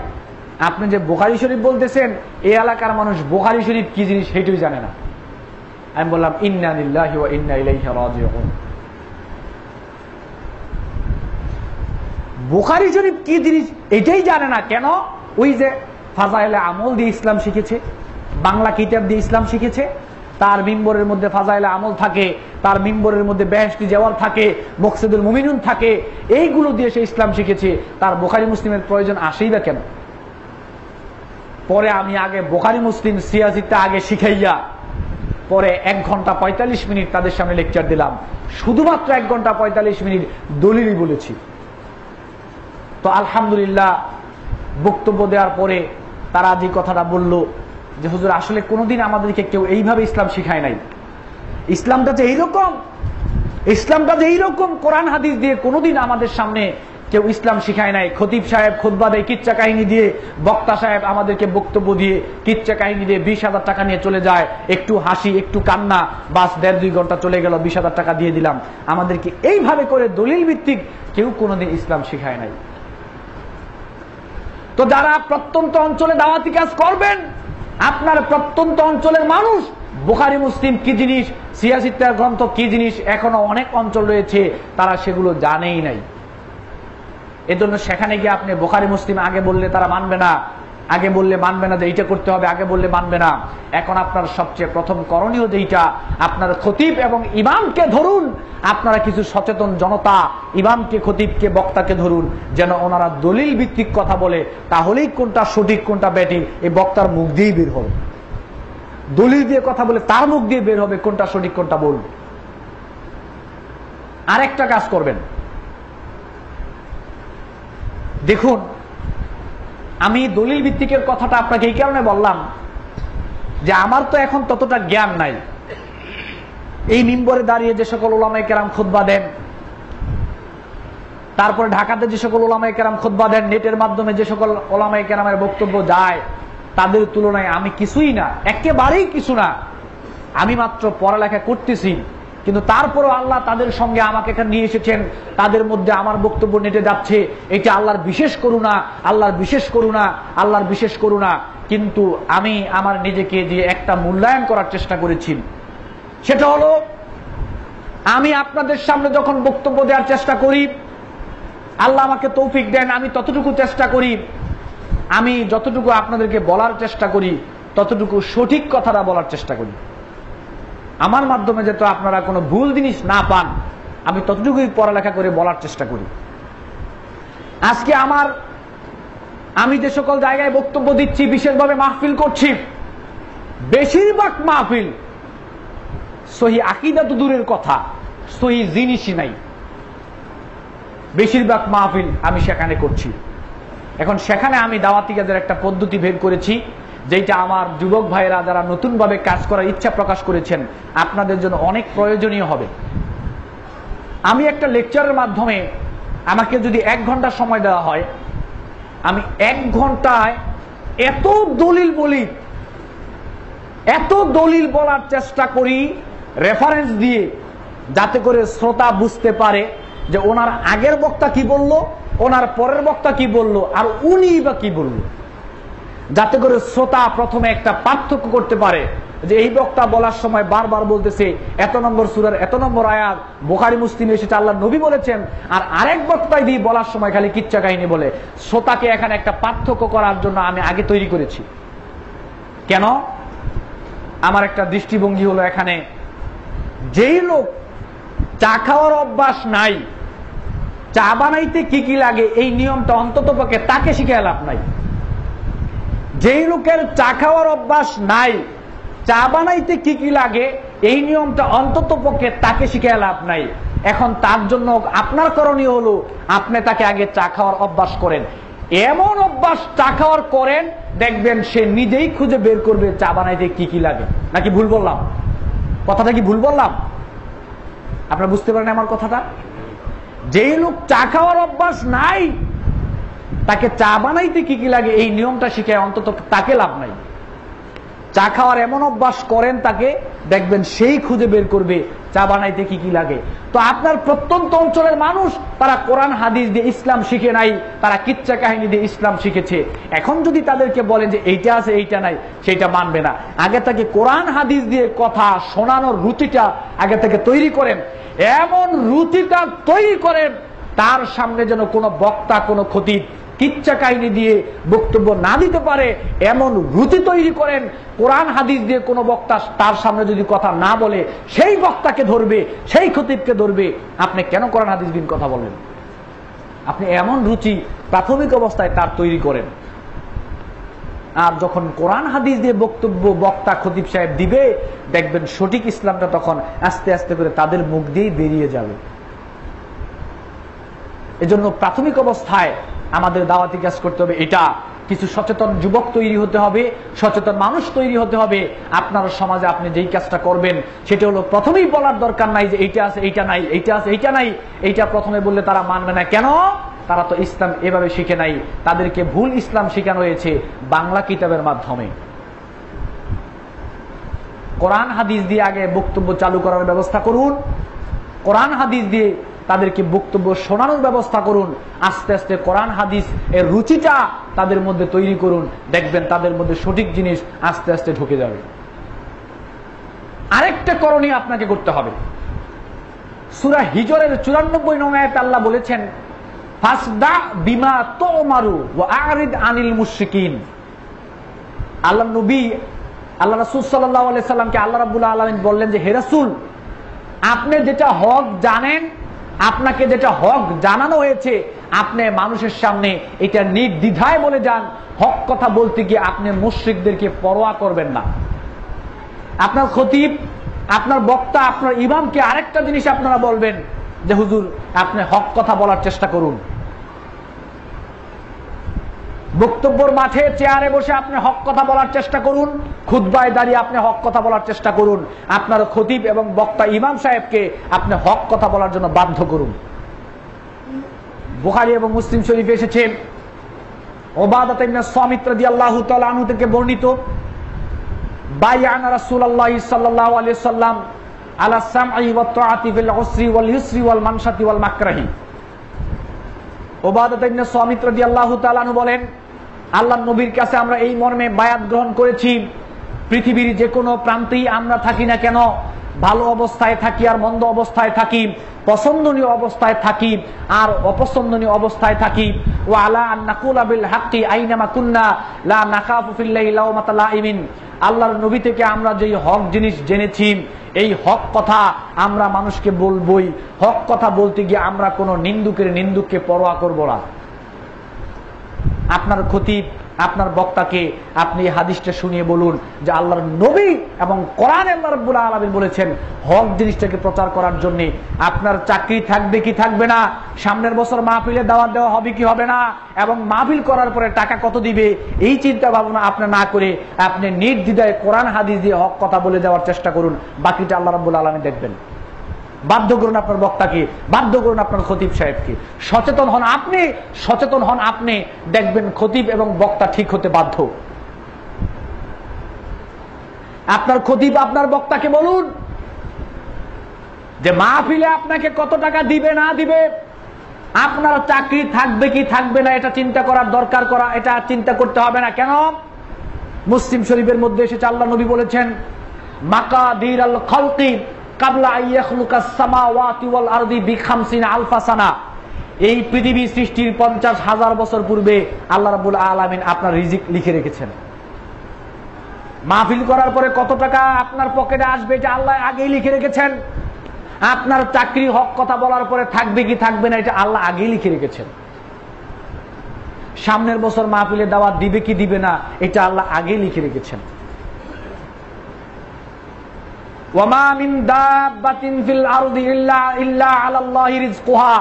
আপনি যে বুখারী শরীফ বলতেছেন, এই এলাকার মানুষ বুখারী শরীফ কি জিনিস সেটাই জানে না। আমি বললাম ইন্না লিল্লাহি ওয়া ইন্না ইলাইহি রাজিউন। বুখারী শরীফ কি জিনিস এটাই জানে না কেন? ওই যে ফাজাইলে আমল দিয়ে ইসলাম শিখেছে, বাংলা কিতাব দিয়ে ইসলাম শিখেছে, তার মিম্বরের মধ্যে ফাজাইলে আমল থাকে, তার মিম্বরের মধ্যে বেহেশতি জওয়াল থাকে, মকসিদুল মুমিনুন থাকে, এইগুলো দিয়ে সে ইসলাম শিখেছে। তার বুখারী মুসলিমের প্রয়োজন আসেই বা কেন? পরে আমি আগে বুখারী মুসলিম সিয়াসিটা আগে শিখাইয়া পরে 1 ঘন্টা 45 মিনিট তাদের সামনে লেকচার দিলাম। শুধুমাত্র 1 ঘন্টা 45 মিনিট দলিলই বলেছি। তো আলহামদুলিল্লাহ বক্তব্য দেওয়ার পরে তারা যে কথাটা বলল যে হুজুর আসলে কোনোদিন আমাদেরকে কেউ এইভাবে ইসলাম শিখায় নাই। ইসলামটা যে এইরকম, ইসলামটা যে এইরকম কোরআন হাদিস দিয়ে কোনোদিন আমাদের সামনে কেউ ইসলাম শিখায় নাই। খতিব সাহেব খুতবা দেয় কিচ্ছা কাহিনী দিয়ে, বক্তা সাহেব আমাদেরকে বক্তব্য দিয়ে কিচ্ছা কাহিনী দিয়ে 20,000 টাকা নিয়ে চলে যায়, একটু হাসি একটু কান্না, বাস 1.5-2 ঘন্টা চলে গেল, 20,000 টাকা দিয়ে দিলাম। আমাদেরকে এইভাবে করে দলিল ভিত্তিক কেউ কোনোদিন ইসলাম শিখায় নাই। তো যারা প্রত্যন্ত অঞ্চলে দাওয়াতি কাজ করবেন, আপনার প্রত্যন্ত অঞ্চলের মানুষ বুখারী মুসলিম কি জিনিস, সিয়াসিত্তার গ্রন্থ কি জিনিস, এখনো অনেক অঞ্চল রয়েছে তারা সেগুলো জানেই নাই। এজন্য সেখানে গিয়ে আপনি বুখারী মুসলিম আগে বললে তারা মানবে না, আগে বললে মানবে না যে এইটা করতে হবে, আগে বললে মানবে না। এখন আপনার সবচেয়ে প্রথম করণীয় যেটা, আপনার খতিব এবং ইমামকে ধরুন। আপনারা কিছু সচেতন জনতা ইমামকে, খতিবকে, বক্তাকে ধরুন, যেন ওনারা দলিল ভিত্তিক কথা বলে, তাহলেই কোনটা সঠিক কোনটা ব্যাঠিক এই বক্তার মুখ দিয়েই বের হবে। দলিল দিয়ে কথা বলে তার মুখ দিয়ে বের হবে কোনটা সঠিক কোনটা ভুল। আরেকটা কাজ করবেন, দেখুন আমি দলিল ভিত্তিকের কথাটা আপনাকে এই কারণে বললাম যে আমার তো এখন ততটা জ্ঞান নাই। এই মিম্বরে দাঁড়িয়ে যে সকল উলামায়ে কেরাম খুতবা দেন, তারপরে ঢাকাতে যে সকল উলামায়ে কেরাম খুতবা দেন, নেটের মাধ্যমে যে সকল উলামায়ে কেরামের বক্তব্য যায়, তাদের তুলনায় আমি কিছুই না, একেবারেই কিছু না। আমি মাত্র পড়ালেখা করতেছি, কিন্তু তারপরও আল্লাহ তাদের সঙ্গে আমাকে এখানে নিয়ে এসেছেন, তাদের মধ্যে আমার বক্তব্য নেটে যাচ্ছে। এটা আল্লাহর বিশেষ করুণা, আল্লাহর বিশেষ করুণা, আল্লাহর বিশেষ করুণা। কিন্তু আমি আমার নিজেকে দিয়ে একটা মূল্যায়ন করার চেষ্টা করেছি, সেটা হলো আমি আপনাদের সামনে যখন বক্তব্য দেওয়ার চেষ্টা করি, আল্লাহ আমাকে তৌফিক দেন, আমি ততটুকু চেষ্টা করি, আমি যতটুকু আপনাদেরকে বলার চেষ্টা করি ততটুকু সঠিক কথাটা বলার চেষ্টা করি। আমার মাধ্যমে যাতে আপনারা কোনো ভুল জিনিস না পান, আমি ততটুকুই পড়ালেখা করে বলার চেষ্টা করি। আজকে আমি যে সকল জায়গায় বক্তব্য দিচ্ছি, বিশেষভাবে মাহফিল করছি, বেশিরভাগ মাহফিল সহি আকীদা তো দূরের কথা, সহি জিনিসই নাই। বেশিরভাগ মাহফিল আমি সেখানে করছি। এখন সেখানে আমি দাওয়াতি কাজের একটা পদ্ধতি বের করেছি, যেটা আমার যুবক ভাইয়েরা যারা নতুনভাবে কাজ করার ইচ্ছা প্রকাশ করেছেন আপনাদের জন্য অনেক প্রয়োজনীয় হবে। আমি একটা লেকচারের মাধ্যমে, আমাকে যদি 1 ঘন্টা সময় দেওয়া হয়, আমি 1 ঘন্টায় এত দলিল বলার চেষ্টা করি রেফারেন্স দিয়ে, যাতে করে শ্রোতা বুঝতে পারে যে ওনার আগের বক্তা কি বলল, ওনার পরের বক্তা কি বলল, আর উনি বা কি বলল, যাতে করে শ্রোতা প্রথমে একটা পার্থক্য করতে পারে যে এই বক্তা বলার সময় বারবার বলতেছে এত নম্বর সূরার এত নম্বর আয়াত, বুখারী মুসলিমে এসেছে আল্লাহর নবী বলেছেন, আর আরেক বক্তায় দিয়ে বলার সময় খালি কিচ্ছা কাহিনী বলে। শ্রোতাকে এখানে একটা পার্থক্য করার জন্য আমি আগে তৈরি করেছি। কেন? আমার একটা দৃষ্টিভঙ্গি হলো, এখানে যেই লোক চা খাওয়ার অভ্যাস নাই, চা বানাইতে কি কি লাগে এই নিয়মটা অন্তত পক্ষে তাকে শিখায় লাভ নাই। যেই লোকের চা খাওয়ার অভ্যাস নাই, চা বানাইতে কি কি লাগে এই নিয়মটা অন্তত পক্ষে তাকে শিখায় লাভ নাই। এখন তার জন্য আপনার করণীয় হলো, আপনি তাকে আগে চা খাওয়ার অভ্যাস করেন। এমন অভ্যাস চা খাওয়ার করেন, দেখবেন সে নিজেই খুঁজে বের করবে চা বানাইতে কি কি লাগে। নাকি ভুল বললাম? কথাটা কি ভুল বললাম? আপনারা বুঝতে পারেন আমার কথাটা? যেই লোক চা খাওয়ার অভ্যাস নাই, তাকে চা বানাইতে কি কি লাগে এই নিয়মটা শিখায় অন্তত তাকে লাভ নাই। চা খাওয়ার এমন অভ্যাস করেন তাকে, দেখবেন সেই খুঁজে বের করবে চা বানাইতে কি কি লাগে। তো আপনার প্রত্যন্ত অঞ্চলের মানুষ, তারা কোরআন হাদিস দিয়ে ইসলাম শিখে নাই, তারা কিচ্ছা কাহিনী দিয়ে ইসলাম শিখেছে। এখন যদি তাদেরকে বলেন যে এইটা আছে এইটা নাই, সেটা মানবে না। আগে থেকে কোরআন হাদিস দিয়ে কথা শোনানোর রুচিটা আগে থেকে তৈরি করেন। এমন রুচিটা তৈরি করেন তার সামনে যেন কোনো বক্তা, কোনো খতিব কিচ্ছা কাহিনী দিয়ে বক্তব্য না দিতে পারে, এমন রুচি তৈরি করেন। কোরআন হাদিস দিয়ে কোনো বক্তা তার সামনে যদি কথা না বলে, সেই বক্তাকে ধরবে, সেই খতিবকে ধরবে। আপনি কেন কোরআন হাদিস দিন কথা বলেন? আপনি এমন রুচি প্রাথমিক অবস্থায় তার তৈরি করেন। আর যখন কোরআন হাদিস দিয়ে বক্তব্য বক্তা খতিব সাহেব দিবে, দেখবেন সঠিক ইসলামটা তখন আস্তে আস্তে করে তাদের মুখ দিয়েই বেরিয়ে যাবে। এজন্য প্রাথমিক অবস্থায় আমাদের দাওয়াতি কাজ করতে হবে। এটা কিছু সচেতন যুবক তৈরি হতে হবে, সচেতন মানুষ তৈরি হতে হবে। আপনার সমাজে আপনি যেই কাজটা করবেন, সেটা হলো প্রথমেই বলার দরকার নাই যে এইটা আছে এইটা নাই, এইটা আছে এইটা নাই। এইটা প্রথমে বললে তারা মানবে না। কেন? তারা তো ইসলাম এভাবে শিখে নাই, তাদেরকে ভুল ইসলাম শেখানো হয়েছে বাংলা কিতাবের মাধ্যমে। কোরআন হাদিস দিয়ে আগে বক্তব্য চালু করার ব্যবস্থা করুন, কোরআন হাদিস দিয়ে তাদেরকে বক্তব্য শোনানোর ব্যবস্থা করুন। আস্তে আস্তে কোরআন হাদিস এর রুচিটা তাদের মধ্যে তৈরি করুন, দেখবেন তাদের মধ্যে সঠিক জিনিস আস্তে আস্তে ঢুকে যাবে। আরেকটা করণীয় আপনাকে করতে হবে। সূরা হিজরের 94 নং আয়াতে আল্লাহ বলেছেন, ফাসদা বিমা তুমারু ওয়া আরিদ আনিল মুশরিকিন। আল্লাহ নবী, আল্লাহ রাসূল সাল্লাল্লাহু আলাইহি সাল্লামকে আল্লাহ রাব্বুল আলামিন বললেন যে, হে রাসূল, আপনি যেটা হক জানেন, আপনাকে যেটা হক জানানো হয়েছে, আপনি মানুষের সামনে এটা নির্দ্বিধায় বলে যান। হক কথা বলতে গিয়ে আপনি মুশরিকদেরকে পরোয়া করবেন না। আপনার খতিব, আপনার বক্তা, আপনার ইমামকে আরেকটা জিনিস আপনারা বলবেন যে, হুজুর আপনি হক কথা বলার চেষ্টা করুন। বক্তব্যের মাঠে চেয়ারে বসে আপনি হক কথা বলার চেষ্টা করুন, খুতবায় দাঁড়িয়ে আপনি হক কথা বলার চেষ্টা করুন। আপনার খতিব এবং বক্তা ইমাম সাহেবকে আপনি হক কথা বলার জন্য বাধ্য করুন। বুখারী এবং মুসলিম শরীফে এসেছে, উবাদাহ ইবনে সামিত রাদিয়াল্লাহু তাআলা আনহু থেকে বর্ণিত, বায়ানা রাসূলুল্লাহ সাল্লাল্লাহু আলাইহি ওয়াসাল্লাম আলা সামঈ ওয়া তাআতি ফিল উসরি ওয়াল ইউসরি ওয়াল মানশাতি ওয়াল মাকরাহি। উবাদাহ ইবনে সামিত রাদিয়াল্লাহু তাআলা আনহু বলেন, আল্লাহর নবীর কাছে আমরা এই মর্মে বায়াত গ্রহণ করেছি, পৃথিবীর যে কোনো প্রান্তেই আমরা থাকি না কেন, ভালো অবস্থায় থাকি আর মন্দ অবস্থায় থাকি, পছন্দনীয় অবস্থায় থাকি আর অপছন্দনীয় অবস্থায় থাকি। ওয়া আলা আন নাকুলা বিল হাক্কি আইনামা কুন্না লা নাখাফু ফিল্লাহি লাওমাতা লাইমিন। আল্লাহর নবী থেকে আমরা যেই হক জিনিস জেনেছি, এই হক কথা আমরা মানুষকে বলবই। হক কথা বলতে গিয়ে আমরা কোনো নিন্দুককে পরোয়া করব না। আপনার খতিব, আপনার বক্তাকে আপনি হাদিসটা শুনিয়ে বলুন যে আল্লাহর নবী এবং কোরআনে আল্লাহ রাব্বুল আলামিন বলেছেন হক জিনিসটাকে প্রচার করার জন্য। আপনার চাকরি থাকবে কি থাকবে না, সামনের বছর মাহফিলে দাওয়াত দেওয়া হবে কি হবে না, এবং মাহফিল করার পরে টাকা কত দিবে, এই চিন্তা ভাবনা আপনি না করে আপনি নির্দ্বিধায় কোরআন হাদিস দিয়ে হক কথা বলে দেওয়ার চেষ্টা করুন। বাকিটা আল্লাহ রাব্বুল আলামিন দেখবেন। বাধ্য করুন আপনার বক্তাকে, বাধ্য করুন আপনার খতিব সাহেবকে। সচেতন হন আপনি, সচেতন হন আপনি, দেখবেন খতিব এবং বক্তা ঠিক হতে বাধ্য। আপনার খতিব আপনার বক্তাকে বলুন যে মাহফিলে আপনাকে কত টাকা দিবে না দিবে, আপনার চাকরি থাকবে কি থাকবে না, এটা চিন্তা করার দরকার, এটা চিন্তা করতে হবে না। কেন? মুসলিম শরীফের মধ্যে এসেছে আল্লাহ নবী বলেছেন মাকাদির আল খালকি কাবলা আইয়াখলুকাস সামাওয়াতি ওয়াল আরদি বি50 আলফা সানা। এই পৃথিবী সৃষ্টির 50,000 বছর পূর্বে আল্লাহ রাব্বুল আলামিন আপনার রিজিক লিখে রেখেছেন। মাহফিল করার পরে কত টাকা আপনার পকেটে আসবে এটা আল্লাহ আগেই লিখে রেখেছেন। আপনার চাকরি হক কথা বলার পরে থাকবে কি থাকবে না এটা আল্লাহ আগেই লিখে রেখেছেন। সামনের বছর মাহফিলে দাওয়াত দিবে কি দিবে না এটা আল্লাহ আগেই লিখে রেখেছেন। ওয়ামা মিন দাব্বাতিন ফিল আরদি ইল্লা আলাল্লাহি রিজকুহা।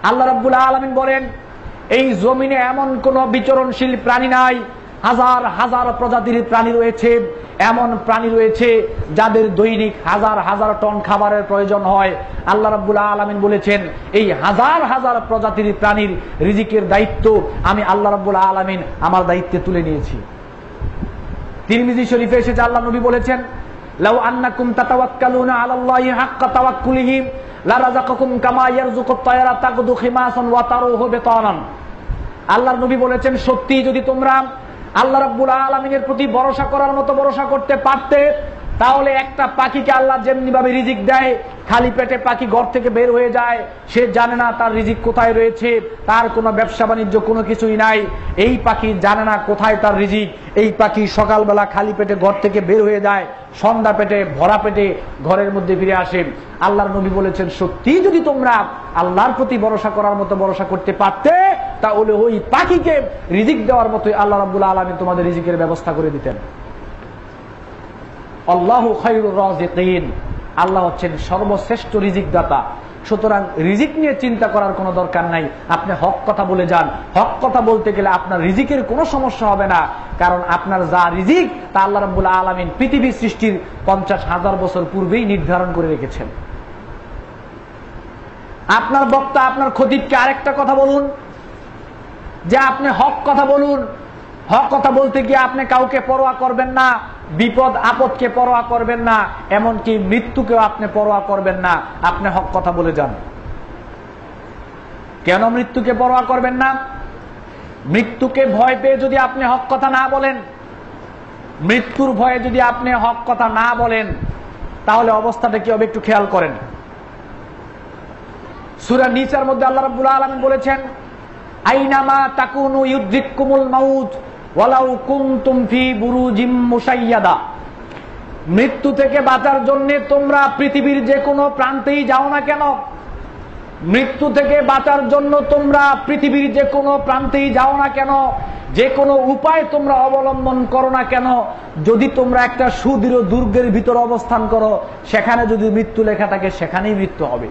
আল্লাহ রাব্বুল আলামিন বলেন এই জমিনে এমন কোন বিচরণশীল প্রাণী নাই, হাজার হাজার প্রজাতির প্রাণী রয়েছে, এমন প্রাণী রয়েছে যাদের দৈনিক হাজার হাজার টন খাবারের প্রয়োজন হয়। আল্লাহ রাব্বুল আলামিন বলেছেন এই হাজার হাজার প্রজাতির প্রাণীর রিজিকের দায়িত্ব আমি আল্লাহ রাব্বুল আলামিন আমার দায়িত্বে তুলে নিয়েছি। তিরমিজি শরীফে এসেছে আল্লাহ নবী বলেছেন লাউ আন্নাকুম তাতাওয়াক্কালুনা আলাল্লাহি হাক্কা তাওয়াক্কুলিহি লারাযাকাকুম কামা ইয়ারযুকুত তায়রা তাগদু খিমাসান ওয়া তারুহু বিতানান। আল্লাহর নবী বলেছেন সত্যি যদি তোমরা আল্লাহ রাব্বুল আলামিনের প্রতি ভরসা করার মতো ভরসা করতে পারতে, তাহলে একটা পাখিকে আল্লাহ যেমনি ভাবে রিজিক দেয়, খালি পেটে পাখি ঘর থেকে বের হয়ে যায়, সে জানে না তার রিজিক কোথায় রয়েছে, তার কোনো ব্যবসা বাণিজ্য কোনো কিছুই নাই, এই পাখি জানে না কোথায় তার রিজিক। এই পাখি সকালবেলা খালি পেটে ঘর থেকে বের হয়ে যায়, সন্ধ্যা পেটে ভরা পেটে ঘরের মধ্যে ফিরে আসে। আল্লাহর নবী বলেছেন সত্যি যদি তোমরা আল্লাহর প্রতি ভরসা করার মতো ভরসা করতে পারতে, তাহলে ওই পাখিকে রিজিক দেওয়ার মতোই আল্লাহ রাব্বুল আলামিন তোমাদের রিজিকের ব্যবস্থা করে দিতেন। আল্লাহু খায়রুর রাযিকিন, আল্লাহ হচ্ছেন সর্বশ্রেষ্ঠ রিজিক দাতা। সুতরাং রিজিক নিয়ে চিন্তা করার কোনো দরকার নাই, আপনি হক কথা বলে যান। হক কথা বলতে গেলে আপনার রিজিকের কোনো সমস্যা হবে না, কারণ আপনার যা রিজিক তা আল্লাহ রাব্বুল আলামিন পৃথিবী সৃষ্টির 50,000 বছর পূর্বেই নির্ধারণ করে রেখেছেন। আপনার বক্তা আপনার খতিবকে আরেকটা কথা বলুন যে আপনি হক কথা বলুন। হক কথা বলতে গিয়ে আপনি কাউকে পরোয়া করবেন না, বিপদ আপদকে পরোয়া করবেন না, এমনকি মৃত্যুকেও আপনি পরোয়া করবেন না, আপনি হক কথা বলে যান। কেন মৃত্যুকে পরোয়া করবেন না? মৃত্যুকে ভয় পেয়ে যদি আপনি হক কথা না বলেন, মৃত্যুর ভয়ে যদি আপনি হক কথা না বলেন, তাহলে অবস্থাটা কি হবে একটু খেয়াল করেন। সূরা নিসার মধ্যে আল্লাহ রাব্বুল আলামিন বলেছেন আইনামা তাকুনু ইউদ্রিককুমুল মাউত ওয়ালাউ কুনতুম ফি বুরুজিম মুশাইয়াদা। মৃত্যু থেকে বাঁচার জন্য তোমরা পৃথিবীর যে কোনো প্রান্তেই যাও না কেন, মৃত্যু থেকে বাঁচার জন্য তোমরা পৃথিবীর যে কোনো প্রান্তেই যাও না কেন, যে কোনো উপায় তোমরা অবলম্বন করো না কেন, যদি তোমরা একটা সুদৃঢ় দুর্গের ভিতর অবস্থান করো, সেখানে যদি মৃত্যু লেখা থাকে সেখানেই মৃত্যু হবে।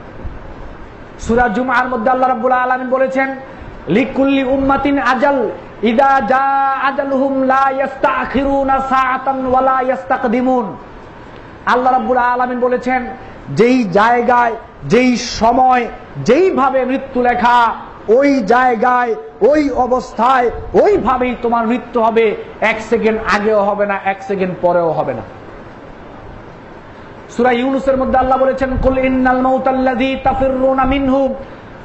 সূরা জুমআর মধ্যে আল্লাহ রাব্বুল আলামিন বলেছেন লিকুল্লি উম্মাতিন আজাল ইদা জা আজালুহুম লা ইস্তাখিরুনা সাআতান ওয়া লা ইস্তাকদিমুন। আল্লাহ রাব্বুল আলামিন বলেছেন যেই জায়গায় যেই সময় যেইভাবে মৃত্যু লেখা, ওই জায়গায় ওই অবস্থায় ওইভাবেই তোমার মৃত্যু হবে, 1 সেকেন্ড আগেও হবে না, 1 সেকেন্ড পরেও হবে না। সূরা ইউনূসের মধ্যে আল্লাহ বলেছেন কুল ইন্নাল মাউতাল্লাযী তাফিররুনা মিনহু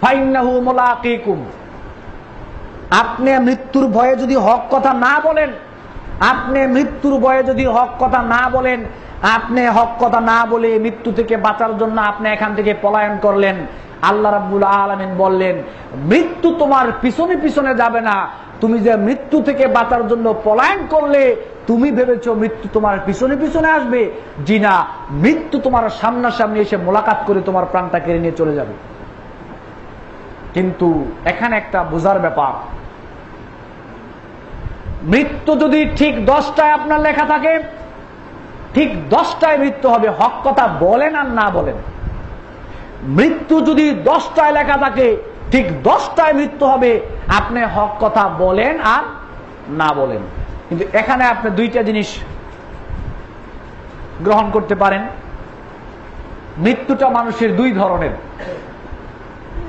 ফাইন্নাহু মুলাকীকুম। আপনি মৃত্যুর ভয়ে যদি হক কথা না বলেন, আপনি মৃত্যুর ভয়ে যদি হক কথা না বলেন, আপনি হক কথা না বলে মৃত্যু থেকে বাঁচার জন্য আপনি এখান থেকে পলায়ন করলেন, আল্লাহ রাব্বুল আলামিন বললেন মৃত্যু তোমার পিছনে পিছনে যাবে না। তুমি যে মৃত্যু থেকে বাঁচার জন্য পলায়ন করলে তুমি ভেবেছো মৃত্যু তোমার পিছনে পিছনে আসবে, জি না, মৃত্যু তোমার সামনাসামনি এসে মোলাকাত করে তোমার প্রাণটা কেড়ে নিয়ে চলে যাবে। কিন্তু এখানে একটা বোঝার ব্যাপার, মৃত্যু যদি ঠিক 10টায় আপনার লেখা থাকে, ঠিক 10টায় মৃত্যু হবে, হক কথা বলেন আর না বলেন। মৃত্যু যদি 10টায় লেখা থাকে, ঠিক 10টায় মৃত্যু হবে, আপনি হক কথা বলেন আর না বলেন। কিন্তু এখানে আপনি দুইটা জিনিস গ্রহণ করতে পারেন। মৃত্যুটা মানুষের দুই ধরনের,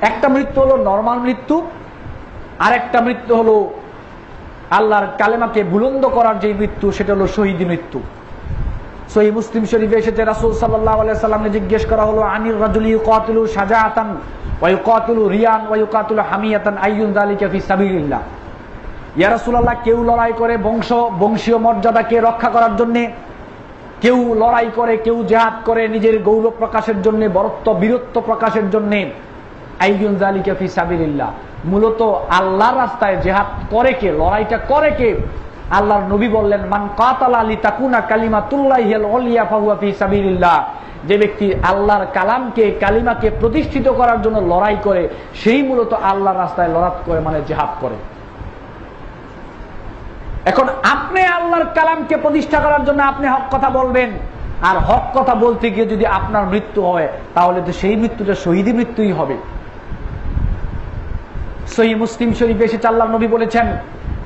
একটা মৃত্যু হলো নরমাল মৃত্যু, আর একটা মৃত্যু হলো আল্লাহর কালেমাকে বুলন্দ করার যে মৃত্যু, সেটা হলো শহীদ মৃত্যু। সহিহ মুসলিম শরীফে এসেছে, রাসূল সাল্লাল্লাহু আলাইহি সাল্লামকে জিজ্ঞেস করা হলো আনির রাজুলি ইউকাতিলু শাজাআতান ওয়া ইউকাতিলু রিয়ান ওয়া ইউকাতিলু হামিয়াতান আইয়ুন যালিকা ফি সাবিলিল্লাহ। ইয়া রাসূলুল্লাহ, কেউ লড়াই করে বংশীয় মর্যাদাকে রক্ষা করার জন্য, কেউ লড়াই করে, কেউ জিহাদ করে নিজের গৌরব প্রকাশের জন্য, বীরত্ব প্রকাশের জন্য। আইয়ুন যালিকা ফি সাবিলিল্লাহ, মূলত আল্লাহর রাস্তায় জিহাদ করে কে, লড়াইটা করে কে? আল্লাহর নবী বললেন মান কাতালা লিতাকুনা কালিমাতুল্লাহিল উলিয়া ফাহুয়া ফি সাবিলিল্লাহ। যে ব্যক্তি আল্লাহর কালিমাকে প্রতিষ্ঠিত করার জন্য লড়াই করে, সেই মূলত আল্লাহর রাস্তায় লড়াই করে, মানে জিহাদ করে। এখন আপনি আল্লাহর কালামকে প্রতিষ্ঠা করার জন্য আপনি হক কথা বলবেন, আর হক কথা বলতে গিয়ে যদি আপনার মৃত্যু হয়, তাহলে তো সেই মৃত্যুটা শহীদ মৃত্যুই হবে। সহিহ মুসলিম শরীফে এসেছে, আল্লাহর নবী বলেছেন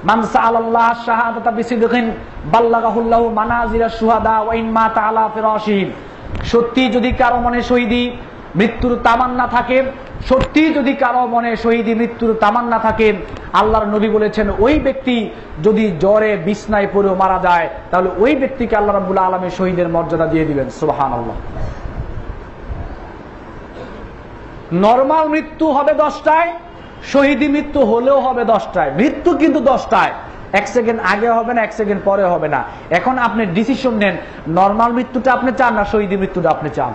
মান সাআলাল্লাহ শাহাদাতা বিসিদকিন বাল্লাগাহুল্লাহু মানাজিলাশ শুহাদা ওয়া ইন মাতা আলা ফিরাশিহি। সত্যি যদি কারো মনে শহীদি মৃত্যুর তামান্না থাকে, সত্যি যদি কারো মনে শহীদি মৃত্যুর তামান্না থাকে, আল্লাহর নবী বলেছেন ওই ব্যক্তি যদি জ্বরে বিছনায় পড়ে মারা যায়, তাহলে ওই ব্যক্তিকে আল্লাহ রাব্বুল আলামিন শহীদের মর্যাদা দিয়ে দিবেন। সুবহানাল্লাহ। নরমাল মৃত্যু হবে 10টায়, শহীদি মৃত্যু হলেও হবে 10টায়। মৃত্যু কিন্তু 10টায়, 1 সেকেন্ড আগে হবে না, 1 সেকেন্ড পরে হবে না। এখন আপনি ডিসিশন নেন, নরমাল মৃত্যুটা আপনি চান না শহীদি মৃত্যুটা আপনি চান।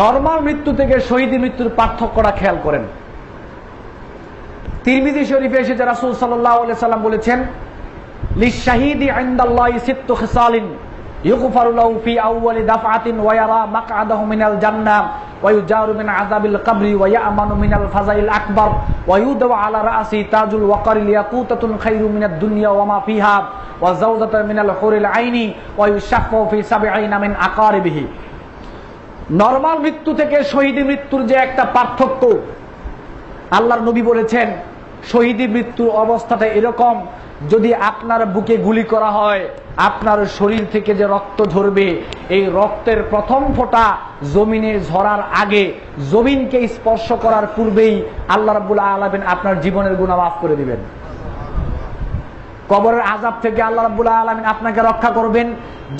নরমাল মৃত্যু থেকে শহীদি মৃত্যুর পার্থক্যটা খেয়াল করেন। তিরমিজি শরীফে এসেছে, রাসূল সাল্লাল্লাহু আলাইহি সাল্লাম বলেছেন লিশ-শাহীদি ইনদাল্লাহি সিত্তু খিসালিন ইগফারু লাহু ফি আউওয়ালি দাফআতিন ওয়া ইয়ারা মাকআদাহু মিনাল জান্নাহ ওয়া ইউজারু মিন আযাবিল কবরি ওয়া ইয়ামানু মিনাল ফাযাইল আকবার ওয়া ইউদাউ আলা রাসি তাজুল ওয়াকারিল ইয়াকুতাতুন খায়রু মিনাদ দুনিয়া ওয়া মা ফিহা ওয়া যাওজাতুন মিনাল হুরিল আইনি ওয়া ইউশাফফু ফি 70 মিন আকারিবিহি। নরমাল মৃত্যু থেকে শহীদ মৃত্যুর যে একটা পার্থক্য, আল্লাহর নবী বলেছেন শহীদি মৃত্যুর অবস্থাটা এরকম, যদি আপনার বুকে গুলি করা হয়, আপনার শরীর থেকে যে রক্ত ঝরবে, এই রক্তের প্রথম ফোঁটা জমিনে ঝরার আগে, জমিনকে স্পর্শ করার পূর্বেই আল্লাহ রাব্বুল আলামিন আপনার জীবনের গুনাহ মাফ করে দিবেন। কবরের আযাব থেকে আল্লাহ রাব্বুল আলামিন আপনাকে রক্ষা করবেন,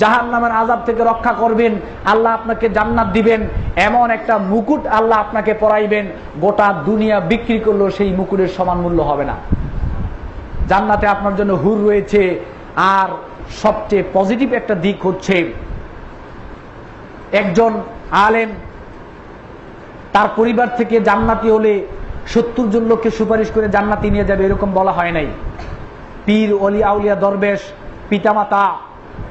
জাহান্নামের আযাব থেকে রক্ষা করবেন, আল্লাহ আপনাকে জান্নাত দিবেন। এমন একটা মুকুট আল্লাহ আপনাকে পরাইবেন, গোটা দুনিয়া বিক্রি করলেও সেই মুকুটের সমান মূল্য হবে না। জান্নাতে আপনার জন্য হুর রয়েছে। আর সবচেয়ে পজিটিভ একটা দিক হচ্ছে, একজন আলেম তার পরিবার থেকে জান্নাতি হলে 70 জন লোককে সুপারিশ করে জান্নাতি নিয়ে যাবে, এরকম বলা হয় নাই। পীর, ওলি, আউলিয়া, দরবেশ, পিতামাতা,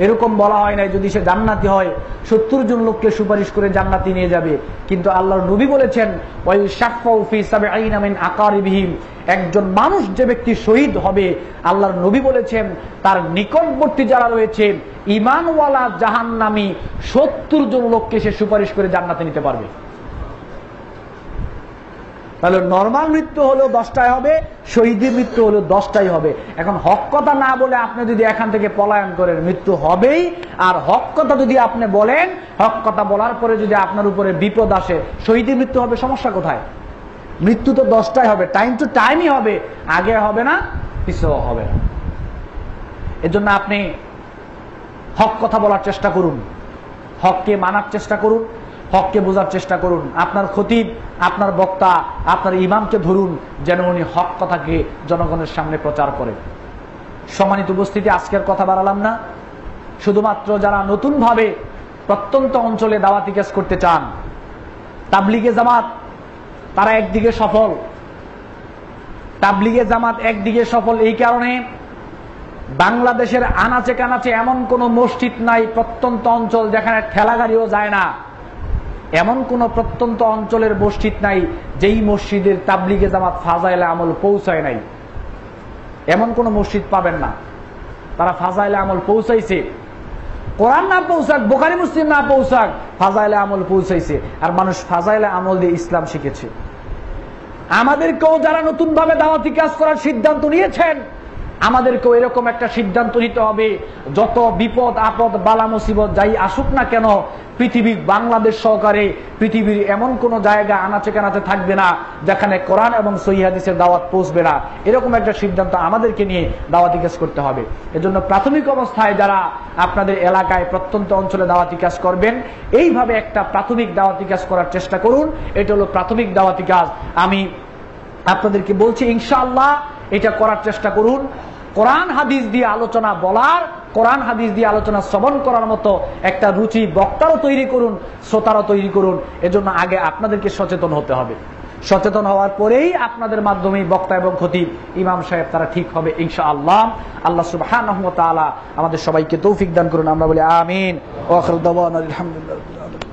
এরকম বলা হয় নাই। যদি সে জান্নাতি হয়, 70 জন লোককে সুপারিশ করে জান্নাতি নিয়ে যাবে। কিন্তু আল্লাহর নবী বলেছেন ওয়াইশাফাউ ফি 70 মিন আকারিবিহিম, একজন মানুষ যে ব্যক্তি শহীদ হবে, আল্লাহর নবী বলেছেন তার নিকটবর্তী যারা রয়েছে ঈমানওয়ালা জাহান্নামী 70 জন লোককে সে সুপারিশ করে জান্নাতে নিতে পারবে। তাহলে নরমাল মৃত্যু হলেও 10টায় হবে, শহীদের মৃত্যু হলেও 10টায় হবে। এখন হক কথা না বলে আপনি যদি এখান থেকে পলায়ন করেন, মৃত্যু হবেই। আর হক কথা যদি আপনি বলেন, হক কথা বলার পরে যদি আপনার উপরে বিপদ আসে, শহীদের মৃত্যু হবে, সমস্যা কোথায়? মৃত্যু তো 10টায় হবে, টাইম টু টাইমই হবে, আগে হবে না, পিছও হবে না। এজন্য আপনি হক কথা বলার চেষ্টা করুন, হককে মানার চেষ্টা করুন, হককে বোঝার চেষ্টা করুন। আপনার খতিব, আপনার বক্তা, আপনার ইমামকে ধরুন, যেন উনি হক কথাকে জনগণের সামনে প্রচার করে। সম্মানিত উপস্থিতি, আজকের কথা বাড়ালাম না। শুধুমাত্র যারা নতুনভাবে প্রত্যন্ত অঞ্চলে দাওয়াতি কাজ করতে চান, তাবলিগে জামাত তারা একদিকে সফল। তাবলিগে জামাত একদিকে সফল এই কারণে, বাংলাদেশের আনাচে কানাচে এমন কোন মসজিদ নাই, প্রত্যন্ত অঞ্চল যেখানে ঠেলা গাড়িও যায় না, এমন কোন প্রত্যন্ত অঞ্চলের মসজিদ নাই যেই মসজিদের তাবলিগে জামাত ফাজাইলে আমল পৌঁছায় নাই। এমন কোন মসজিদ পাবেন না। তারা ফাজাইলে আমল পৌঁছাইছে, কোরআন না পৌঁছাক, বুখারী মুসলিম না পৌঁছাক, ফাজাইলে আমল পৌঁছাইছে। আর মানুষ ফাজাইলে আমল দিয়ে ইসলাম শিখেছে। আমাদেরকেও যারা নতুন ভাবে দাওয়াতি কাজ করার সিদ্ধান্ত নিয়েছেন, আমাদেরকেও এরকম একটা সিদ্ধান্ত নিতে হবে, যত বিপদ আপদ বালা মুসিবত যাই আসুক না কেন, পৃথিবীর বাংলাদেশ সহকারে পৃথিবীর এমন কোন জায়গা আনাচে কানাচে থাকবে না যেখানে কোরআন এবং সহিহ হাদিসের দাওয়াত পৌঁছবে না। এরকম একটা সিদ্ধান্ত আমাদেরকে নিয়ে দাওয়াতি কাজ করতে হবে। এজন্য প্রাথমিক অবস্থায় যারা আপনাদের এলাকায় প্রত্যন্ত অঞ্চলে দাওয়াতি কাজ করবেন, এইভাবে একটা প্রাথমিক দাওয়াতি কাজ করার চেষ্টা করুন। এটা হলো প্রাথমিক দাওয়াতি কাজ। আমি আপনাদেরকে বলছি ইনশাআল্লাহ এটা করার চেষ্টা করুন। কোরআন হাদিস দিয়ে আলোচনা বলার, কোরআন হাদিস দিয়ে আলোচনা শ্রবণ করার মতো একটা রুচি বক্তারও তৈরি করুন, শ্রোতারও তৈরি করুন। এজন্য আগে আপনাদেরকে সচেতন হতে হবে। সচেতন হওয়ার পরেই আপনাদের মাধ্যমে বক্তা এবং খতিব ইমাম সাহেব তারা ঠিক হবে ইনশাআল্লাহ। আল্লাহ সুবহানাহু ওয়া তাআলা আমাদের সবাইকে তৌফিক দান করুন। আমরা বলি আমিন। ওয়া আখিরু দাওয়ানা আলহামদুলিল্লাহ।